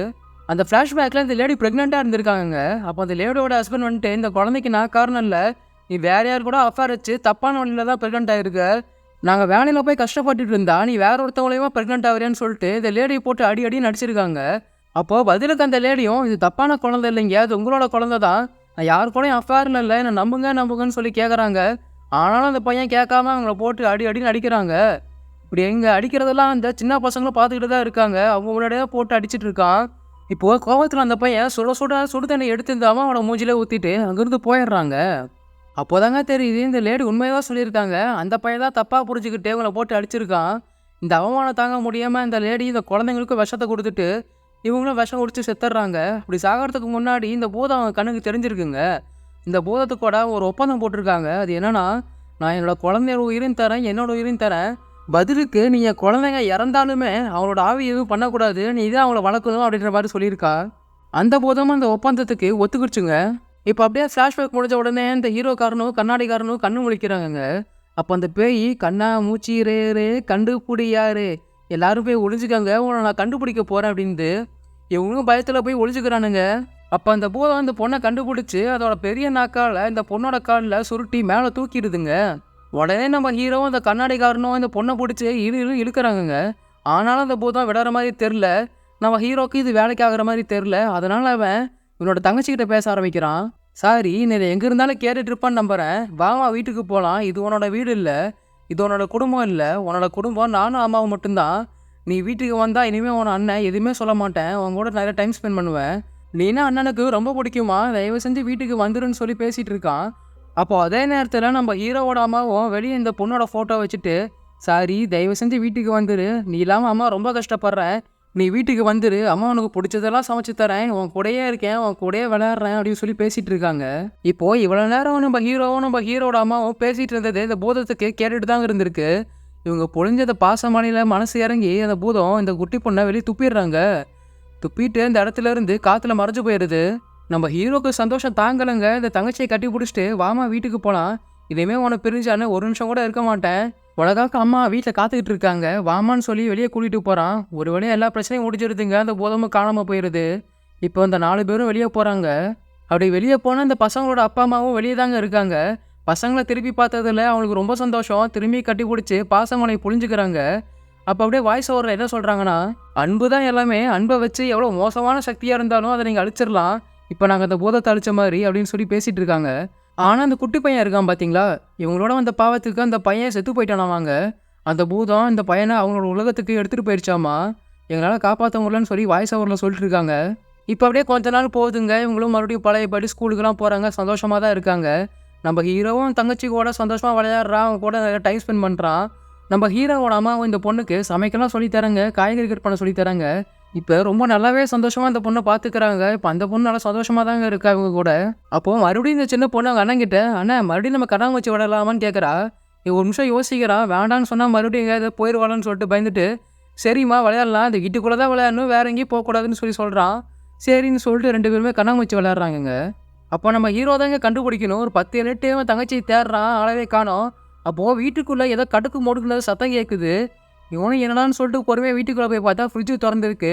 அந்த ஃப்ளாஷ்பேக்கில் இந்த லேடி ப்ரெக்னெண்ட்டாக இருந்திருக்காங்க. அப்போ அந்த லேடியோட ஹஸ்பண்ட் வந்துட்டு, இந்த குழந்தைக்கு நான் காரணம் இல்லை, நீ வேற யார் கூட அஃபேர் வச்சு தப்பான வழியில் தான் ப்ரெக்னென்ட் ஆகிருக்க, நாங்கள் வேலையில் போய் கஷ்டப்பட்டுட்டு இருந்தா நீ வேற ஒருத்தவங்களையுமா ப்ரெக்னென்ட் ஆகுறியான்னு சொல்லிட்டு இந்த லேடியை போட்டு அடி நடிச்சிருக்காங்க. அப்போது பதிலுக்கு அந்த லேடியும், இது தப்பான குழந்தை இல்லைங்க, அது உங்களோட குழந்தை தான், நான் யார் கூடயும் அஃபேரில் இல்லை, என்னை நம்புங்கன்னு சொல்லி கேட்குறாங்க. ஆனாலும் அந்த பையன் கேட்காம அவங்கள போட்டு அடின்னு அடிக்கிறாங்க. இப்படி எங்கே அடிக்கிறதெல்லாம் அந்த சின்ன பசங்களும் பார்த்துக்கிட்டு தான் இருக்காங்க. அவங்க முன்னாடியே போட்டு அடிச்சிட்டு இருக்கான். இப்போது கோவத்தில் அந்த பையன் சுடு தண்ணி எடுத்துருந்தாமல் அவனோட மூஞ்சிலே ஊற்றிட்டு அங்கேருந்து போயிடுறாங்க. அப்போதாங்க தெரியுது இந்த லேடி உண்மையாக சொல்லியிருக்காங்க. அந்த பையன் தான் தப்பாக புரிஞ்சுக்கிட்டு இவங்களை போட்டு அடிச்சிருக்கான். இந்த அவமானம் தாங்க முடியாமல் இந்த லேடி இந்த குழந்தைங்களுக்கு விஷத்தை கொடுத்துட்டு இவங்களும் விஷம் குடிச்சு செத்துடுறாங்க. இப்படி சாகிறதுக்கு முன்னாடி இந்த பூதம் அவங்க கண்ணுக்கு தெரிஞ்சிருக்குங்க. இந்த பூதத்துக்கூட ஒரு ஒப்பந்தம் போட்டிருக்காங்க. அது என்னன்னா, நான் என்னோட குழந்தையோட உயிரையும் தரேன், என்னோட உயிரையும் தரேன், பதிலுக்கு நீங்கள் குழந்தைங்க இறந்தாலுமே அவங்களோட ஆவி எதுவும் பண்ணக்கூடாது, நீ இதான் அவங்கள வளர்க்கணும் அப்படின்ற மாதிரி சொல்லியிருக்கா. அந்த பூதமும் அந்த ஒப்பந்தத்துக்கு ஒத்துக்கிடுச்சுங்க. இப்போ அப்படியே ஃப்ளாஷ்பேக் முடிஞ்ச உடனே இந்த ஹீரோக்காரனும் கண்ணாடிக்காரனும் கண்ணு முழிக்கிறாங்க. அப்போ அந்த பேய், கண்ணா மூச்சி ரே கண்டுபிடியாரு, எல்லாரும் போய் ஒளிஞ்சுக்காங்க, உன்னை நான் கண்டுபிடிக்க போகிறேன் அப்படின்ட்டு இவங்களும் பயத்தில் போய் ஒளிஞ்சுக்கிறானுங்க. அப்போ அந்த பூதம் இந்த பொண்ணை கண்டுபிடிச்சி அதோட பெரிய நாக்கால் இந்த பொண்ணோட காலில் சுருட்டி மேலே தூக்கிடுதுங்க. உடனே நம்ம ஹீரோவும் இந்த கண்ணாடிக்காரனும் இந்த பொண்ணை பிடிச்சி இழுக்கிறாங்கங்க. ஆனாலும் அந்த பூதம் விடுற மாதிரி தெரில. நம்ம ஹீரோக்கு இது வேலைக்கு ஆகிற மாதிரி தெரில. அதனால் அவன் இவனோட தங்கச்சிக்கிட்ட பேச ஆரம்பிக்கிறான். சாரி, நீ எங்கே இருந்தாலும் கேட்டுட்டு இருப்பான்னு நம்புகிறேன், வாமா வீட்டுக்கு போகலாம், இது உன்னோட வீடு இல்லை, இது உன்னோட குடும்பம் இல்லை, உன்னோட குடும்பம் நானும் அம்மாவும் மட்டும்தான், நீ வீட்டுக்கு வந்தால் இனிமேல் உன் அண்ணன் எதுவுமே சொல்ல மாட்டேன், உன் கூட நிறைய டைம் ஸ்பெண்ட் பண்ணுவேன், நீனா அண்ணனுக்கு ரொம்ப பிடிக்குமா, தயவு செஞ்சு வீட்டுக்கு வந்துருன்னு சொல்லி பேசிகிட்டு இருக்கான். அப்போது அதே நேரத்தில் நம்ம ஹீரோவோட அம்மாவும் வெளியே இந்த பொண்ணோட ஃபோட்டோ வச்சுட்டு, சாரி தயவு செஞ்சு வீட்டுக்கு வந்துரு, நீ இல்லாமல் அம்மா ரொம்ப கஷ்டப்படுறேன், நீ வீட்டுக்கு வந்துரு, அம்மா உனக்கு பிடிச்சதெல்லாம் சமைச்சு தரேன், உன் கூடயே இருக்கேன், உன் கூடயே விளையாடுறேன் அப்படின்னு சொல்லி பேசிட்டு இருக்காங்க. இப்போ இவ்வளோ நேரம் நம்ம ஹீரோட அம்மாவும் பேசிட்டு இருந்தது இந்த பூதத்துக்கு கேட்டுட்டு தாங்க இருந்திருக்கு. இவங்க பொழிஞ்ச பாசமழையில மனசு இறங்கி அந்த பூதம் இந்த குட்டி பொண்ணை வெளியே துப்பிடுறாங்க. துப்பிட்டு இந்த இடத்துல இருந்து காத்துல மறைஞ்சு போயிடுது. நம்ம ஹீரோக்கு சந்தோஷம் தாங்கலைங்க. இந்த தங்கச்சியை கட்டி பிடிச்சிட்டு வாமா வீட்டுக்கு போகலாம், இனிமே உன பிரிஞ்சானு ஒரு நிமிஷம் கூட இருக்க மாட்டேன், உலகாக்கு அம்மா வீட்டில் காத்துக்கிட்டு இருக்காங்க, வாமான்னு சொல்லி வெளியே கூட்டிகிட்டு போகிறான். ஒரு வழியாக எல்லா பிரச்சனையும் முடிஞ்சிருதுங்க. அந்த பூதமும் காணாமல் போயிடுது. இப்போ அந்த 4 பேரும் வெளியே போகிறாங்க. அப்படி வெளியே போனால் இந்த பசங்களோட அப்பா அம்மாவும் வெளியே தாங்க இருக்காங்க. பசங்களை திருப்பி பார்த்ததில் அவங்களுக்கு ரொம்ப சந்தோஷம். திரும்பி கட்டி பிடிச்சி பாசமலை புழிஞ்சுக்கிறாங்க. அப்போ அப்படியே வாய்ஸ் ஓவரில் என்ன சொல்கிறாங்கன்னா, அன்பு தான் எல்லாமே, அன்பை வச்சு எவ்வளோ மோசமான சக்தியாக இருந்தாலும் அதை நீங்கள் அழிச்சிடலாம், இப்போ நாங்கள் அந்த பூதத்தை அழிச்ச மாதிரி அப்படின்னு சொல்லி பேசிகிட்டு இருக்காங்க. ஆனால் அந்த குட்டி பையன் இருக்கான் பார்த்தீங்களா, இவங்களோட அந்த பாவத்துக்கு அந்த பையன் செத்து போயிட்டானாமாங்க. அந்த பூதம் இந்த பையனை அவங்களோட உலகத்துக்கு எடுத்துகிட்டு போயிடுச்சாமா, எங்களால் காப்பாற்ற முடியலன்னு சொல்லி வாய்ஸ் ஓவரில் சொல்லிட்டு இருக்காங்க. இப்போ அப்படியே கொஞ்ச நாள் போகுதுங்க. இவங்களும் மறுபடியும் பழையபடி ஸ்கூலுக்குலாம் போகிறாங்க, சந்தோஷமாக தான் இருக்காங்க. நம்ம ஹீரோவும் தங்கச்சி கூட சந்தோஷமாக விளையாடுறான், அவங்க கூட நிறைய டைம் ஸ்பெண்ட் பண்ணுறான். நம்ம ஹீரோவோட அம்மாவும் இந்த பொண்ணுக்கு சமைக்கலாம் சொல்லித்தராங்க, காய்கறி கட் பண்ண சொல்லித்தராங்க. இப்போ ரொம்ப நல்லாவே சந்தோஷமாக இந்த பொண்ணை பார்த்துக்கிறாங்க. இப்போ அந்த பொண்ணு நல்லா சந்தோஷமாக தாங்க இருக்கா இவங்க கூட. அப்போது மறுபடியும் இந்த சின்ன பொண்ணு அவங்க அண்ணங்கிட்ட, அண்ணன் மறுபடியும் நம்ம கடாங்க வச்சு விடலாமான்னு கேட்குறா. ஒரு நிமிஷம் யோசிக்கிறான், வேண்டான்னு சொன்னால் மறுபடியும் எங்கேயாவது போயிடுவாளான்னு சொல்லிட்டு பயந்துட்டு, சரிம்மா விளையாடலாம், இந்த வீட்டுக்குள்ளே தான் விளையாடணும், வேற எங்கேயும் போகக்கூடாதுன்னு சொல்லி சொல்கிறான். சரின்னு சொல்லிட்டு 2 பேருமே கண்ணாமூச்சி விளையாடுறாங்கங்க. அப்போ நம்ம ஹீரோ தாங்க கண்டுபிடிக்கணும். ஒரு 10 எட்டு தங்கச்சி தேடுறான், ஆளவே காணோம். அப்போது வீட்டுக்குள்ளே ஏதோ கடுக்கு மொடுக்குனது சத்தம் கேட்குது. இவனும் என்னடான்னு சொல்லிட்டு பொறுமையாக வீட்டுக்குள்ளே போய் பார்த்தா ஃப்ரிட்ஜு திறந்துருக்கு.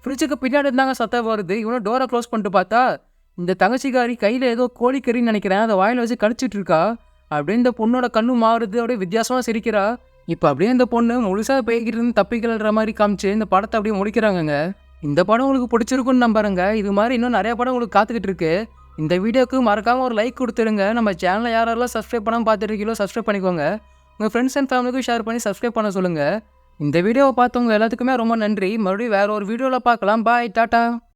ஃப்ரிட்ஜுக்கு பின்னாடி இருந்தாங்க சத்தம் வருது. இவனும் டோரை க்ளோஸ் பண்ணிட்டு பார்த்தா இந்த தங்கச்சிக்காரி கையில் ஏதோ கோழிக்கறின்னு நினைக்கிறேன், அதை வாயில் வச்சு கடிச்சிட்டு இருக்கா. அப்படியே இந்த பொண்ணோட கண்ணு மாறுது, அப்படியே வித்தியாசமாக சிரிக்கிறா. இப்போ அப்படியே இந்த பொண்ணு முழுசாக போய்கிட்டு இருந்து தப்பிக்கிற மாதிரி காமிச்சு இந்த படத்தை அப்படியே முடிக்கிறாங்கங்க. இந்த படம் உங்களுக்கு பிடிச்சிருக்குன்னு நம்புறேங்க. இது மாதிரி இன்னும் நிறைய படம் உங்களுக்கு காத்துக்கிட்டு இருக்கு. இந்த வீடியோக்கு மறக்காமல் ஒரு லைக் கொடுத்துருங்க. நம்ம சேனலை யாரெல்லாம் சப்ஸ்கிரைப் பண்ணாமல் பார்த்துருக்கீங்களோ சப்ஸ்கிரைப் பண்ணிக்கோங்க. உங்கள் ஃப்ரெண்ட்ஸ் அண்ட் ஃபேமிலிக்கும் ஷேர் பண்ணி சப்ஸ்கிரைப் பண்ண சொல்லுங்கள். இந்த வீடியோவை பார்த்தவங்க எல்லாத்துக்குமே ரொம்ப நன்றி. மறுபடியும் வேறு ஒரு வீடியோவில் பார்க்கலாம். பாய், டாட்டா.